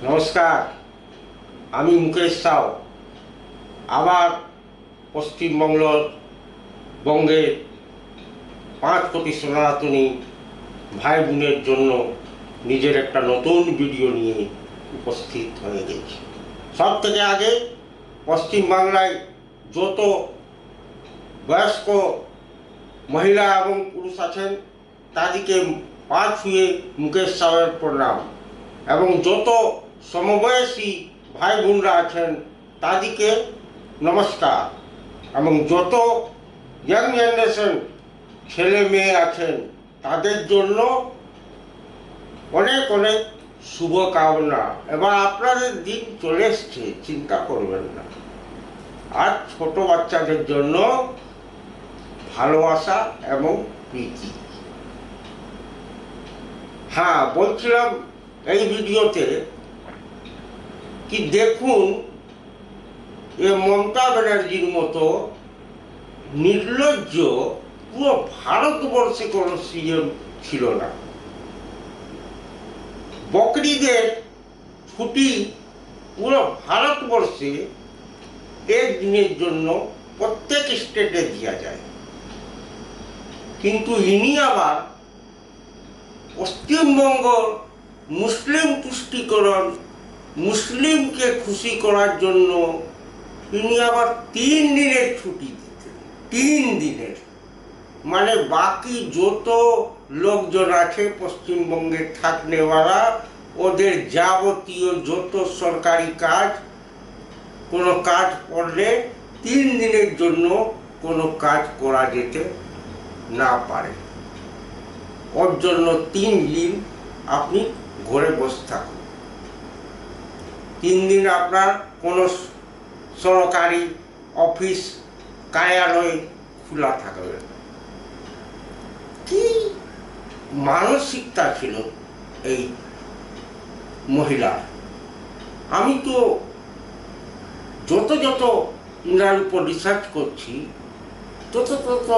নমস্কার, আমি মুকেশ সাউ। আবার বঙ্গের 5 কোটি সনাতনী ভাই বোনের জন্য নিজের একটা নতুন ভিডিও নিয়ে উপস্থিত হয়ে গেছি। সব থেকে আগে পশ্চিমবাংলায় যত বয়স্ক মহিলা এবং পুরুষ আছেন তাদেরকে পা ছুঁয়ে মুকেশ সাউয়ের প্রণাম, এবং যত সমবয়সী ভাই বোনরা আছেন তাদেরকে নমস্কার, এবং যত ইয়াং জেনারেশন ছেলে মেয়ে আছেন তাদের জন্য অনেক অনেক শুভকামনা। এবার আপনাদের দিন চলে এসছে, চিন্তা করবেন না। আর ছোট বাচ্চাদের জন্য ভালোবাসা এবং প্রীতি। হ্যাঁ, বলছিলাম এই ভিডিওতে কি, দেখুন এ মমতা ব্যানার্জির মতো নির্লজ্জ পুরো ভারতবর্ষে কোনো সিএম ছিল না। বকরিদের ছুটি পুরো ভারতবর্ষে একদিনের জন্য প্রত্যেক স্টেটে দেওয়া যায়, কিন্তু ইনি আবার পশ্চিমবঙ্গ মুসলিম তুষ্টিকরণ, মুসলিমকে খুশি করার জন্য তিনি আবার 3 দিনের ছুটি দিতেন। 3 দিনের, মানে বাকি যত লোকজন আছে পশ্চিমবঙ্গে থাকনেওয়ালা, ওদের যাবতীয় যত সরকারি কাজ, কোনো কাজ করলে 3 দিনের জন্য কোনো কাজ করা যেতে না পারে। ওর জন্য 3 দিন আপনি ঘরে বসে থাকুন। 3 দিন আপনার কোনো সরকারি অফিস কার্যালয় খোলা থাকবে। কি মানসিকতা ছিল এই মহিলার! আমি তো যত যত ইনার উপর রিসার্চ করছি তত তত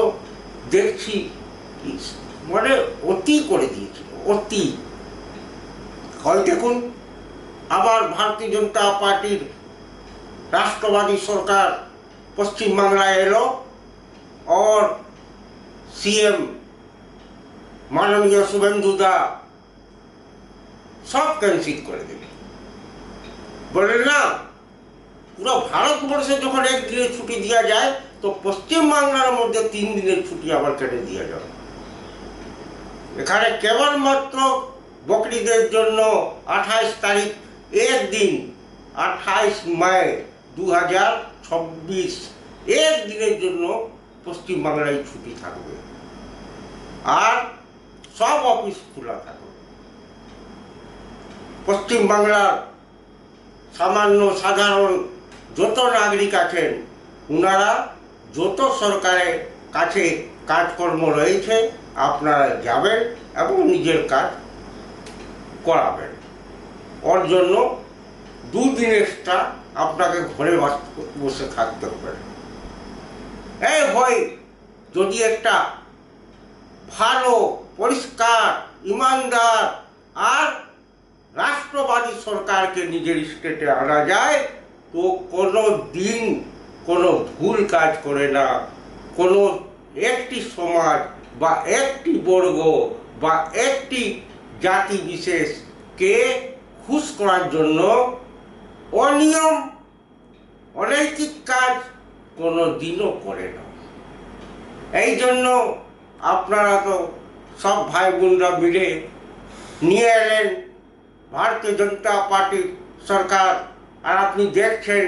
দেখছি মানে অতি করে দিয়েছিল, অতি। হয় দেখুন, আবার ভারতীয় জনতা পার্টির রাষ্ট্রবাদী সরকার পশ্চিমবাংলায় এলো, और सीएम माननीय शुभेंदु दा सब कैंसिल করে দিল। বলেন না, পুরো ভারতবর্ষে যখন 1 দিনের ছুটি দেওয়া যায়, তো পশ্চিমবাংলার মধ্যে 3 দিনের ছুটি আবার কেটে দেওয়া যাবে। এখানে কেবলমাত্র বকরিদের জন্য 28 তারিখ একদিন, 28 মে 2026 একদিনের জন্য পশ্চিমবাংলায় ছুটি থাকবে, আর সব অফিস খোলা থাকবে। পশ্চিমবাংলার সামান্য সাধারণ যত নাগরিক আছেন, ওনারা যত সরকারের কাছে কাজকর্ম রয়েছে আপনারা যাবেন এবং নিজের কাজ করাবেন। ওর জন্য 2 দিন এক্সট্রা আপনাকে ঘরে বসে থাকতে হবে। এই হয় যদি একটা ভালো, পরিষ্কার, ইমানদার আর রাষ্ট্রবাদী সরকারকে নিজের স্টেটে আনা যায়, তো কোনো দিন কোনো ভুল কাজ করে না। কোনো একটি সমাজ বা একটি বর্গ বা একটি জাতি বিশেষকে খুশ করার জন্য অনিয়ম, অনৈতিক কাজ কোনো দিনও করে না। এই জন্য আপনারা তো সব ভাই বোনরা মিলে নিয়ে এলেন ভারতীয় জনতা পার্টির সরকার, আর আপনি দেখছেন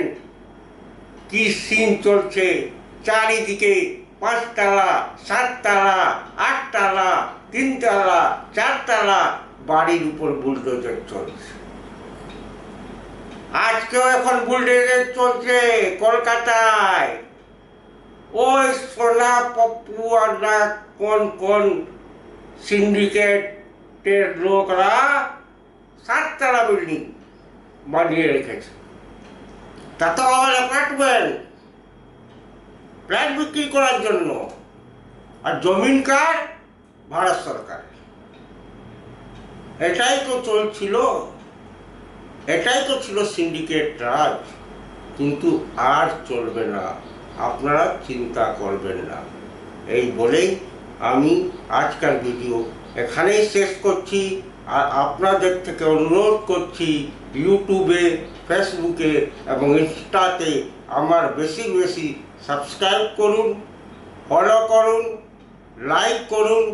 কি সিন চলছে। চারিদিকে 5 তলা, 7 তলা, 8 তলা, 3 তলা, 4 তলা বাড়ির উপর বুলডোজার চলছে। আজকেও এখন বুলডোজার চলছে কলকাতায়। ওই সোনা পপ্পু আর না কোন কোন সিন্ডিকেটের লোকরা 7 তলা বিল্ডিং বানিয়ে রেখেছে। তা তো আবার অ্যাপার্টমেন্ট, ফ্ল্যাট বিক্রি করার জন্য। আর জমিন কার? ভারত সরকার। এটাই তো চলছিল। এটাই তো ছিল সিন্ডিকেট রাজ, কিন্তু আর চলবে না, আপনারা চিন্তা করবেন না। এই বলেই আমি আজকের ভিডিও এখানেই শেষ করছি। আর আপনাদের থেকে অনুরোধ করছি, ইউটিউবে, ফেসবুকে এবং ইনস্টাতে আমার বেশি বেশি সাবস্ক্রাইব করুন, ফলো করুন, লাইক করুন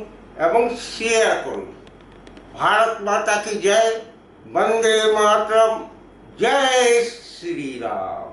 এবং শেয়ার করুন। ভারত মাতা কি জয়, বন্দে মাতরম, জয় শ্রী রাম।